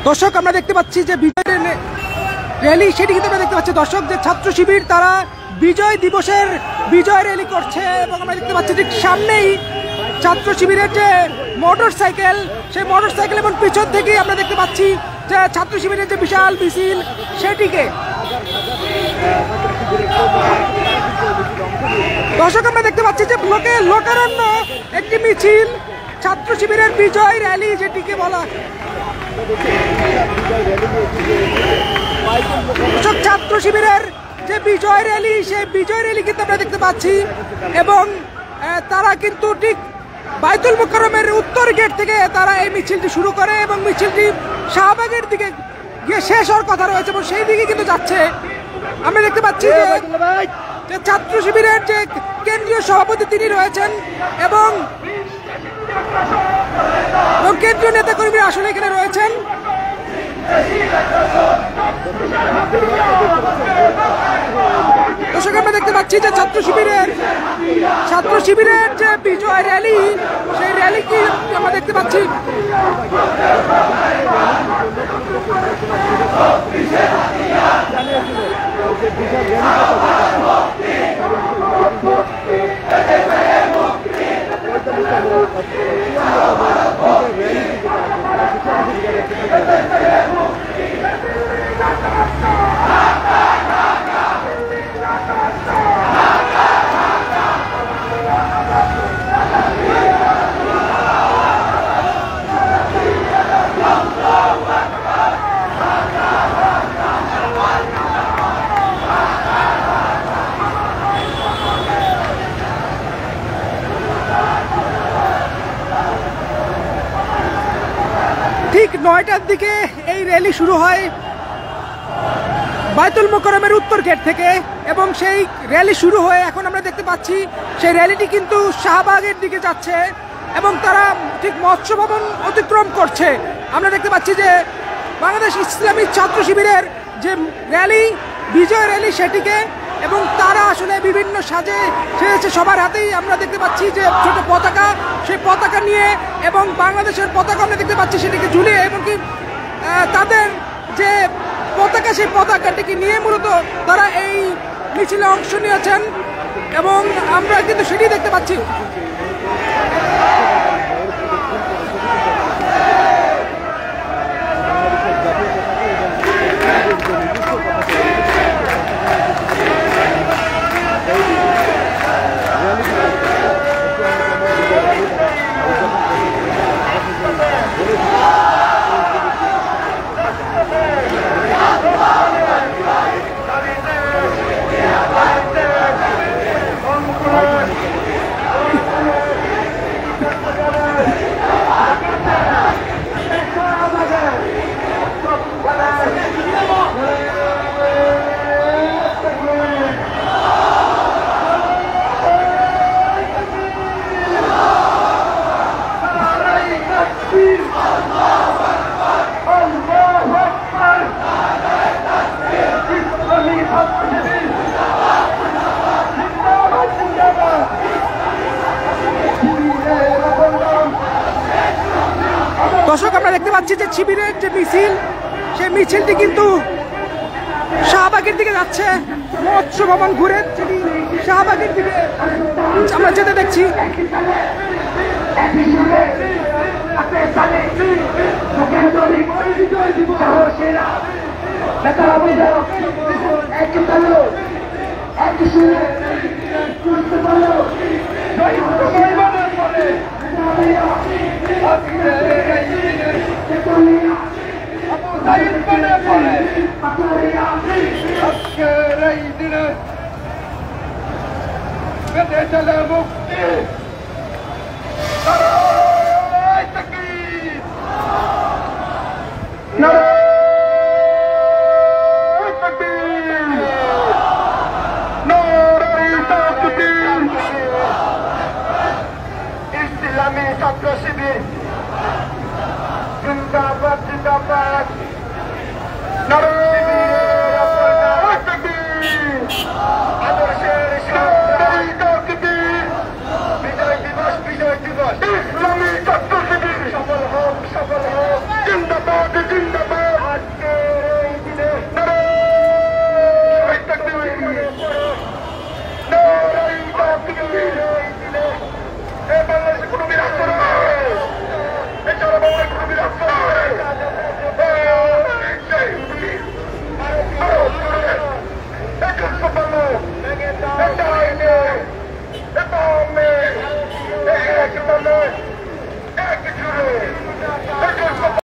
দর্শক আমরা দেখতে পাচ্ছি যে বিজয় র্যালি, সেটি কিন্তু আমরা দেখতে পাচ্ছি দর্শক যে ছাত্র শিবির তারা বিজয় দিবসের বিজয় র্যালি করছে এবং আমরা দেখতে পাচ্ছি ঠিক সামনেই ছাত্র শিবিরের যে মোটর সাইকেল, সেই মোটর সাইকেল এবং পিছন থেকেই আমরা দেখতে পাচ্ছি যে ছাত্র শিবিরের যে বিশাল মিছিল সেটিকে। দর্শক আমরা দেখতে পাচ্ছি যে লোকারণ্য একটি মিছিল, ছাত্র শিবিরের বিজয় র্যালি যেটিকে বলা। ছাত্র শিবিরের যে বিজয় র্যালি, সেই বিজয় র্যালি কিন্তু আমরা দেখতে পাচ্ছি এবং তারা কিন্তু ঠিক বাইতুল মুকাররমের উত্তর গেট থেকে তারা এই মিছিলটি শুরু করে এবং মিছিলটি শাহবাগের দিকে গিয়ে শেষ হওয়ার কথা রয়েছে এবং সেই দিকে কিন্তু যাচ্ছে। আমরা দেখতে পাচ্ছি যে ছাত্র শিবিরের যে কেন্দ্রীয় সভাপতি তিনি রয়েছেন এবং কেন্দ্রীয় নেতাকর্মীরা আসলে এখানে রয়েছেন। দর্শক আমরা দেখতে পাচ্ছি যে ছাত্র শিবিরের যে বিজয় র্যালি, সেই র্যালি কি আমরা দেখতে পাচ্ছি। ঠিক 9টার দিকে এই র্যালি শুরু হয় বাইতুল মুকাররমের উত্তর গেট থেকে এবং সেই র্যালি শুরু হয়ে এখন আমরা দেখতে পাচ্ছি সেই র্যালিটি কিন্তু শাহবাগের দিকে যাচ্ছে এবং তারা ঠিক মৎস্য ভবন অতিক্রম করছে। আমরা দেখতে পাচ্ছি যে বাংলাদেশ ইসলামী ছাত্র শিবিরের যে র্যালি, বিজয় র্যালি সেটিকে, এবং তারা আসলে বিভিন্ন সাজে সেজেছে। সবার হাতেই আমরা দেখতে পাচ্ছি যে ছোট পতাকা, সেই পতাকা নিয়ে এবং বাংলাদেশের পতাকা আমরা দেখতে পাচ্ছি সেটিকে ঝুলিয়ে, এমনকি তাদের যে পতাকা, সেই পতাকাটিকে নিয়ে মূলত তারা এই মিছিলে অংশ নিয়েছেন এবং আমরা কিন্তু সেটি দেখতে পাচ্ছি। দর্শক আমরা দেখতে পাচ্ছি যে শিবিরের যে মিছিল, সেই মিছিলটি কিন্তু শাহবাগের দিকে যাচ্ছে। মৎস্য ভবন ঘুরে সেটি শাহবাগের দিকে আমরা যেতে দেখছি। মুক্তি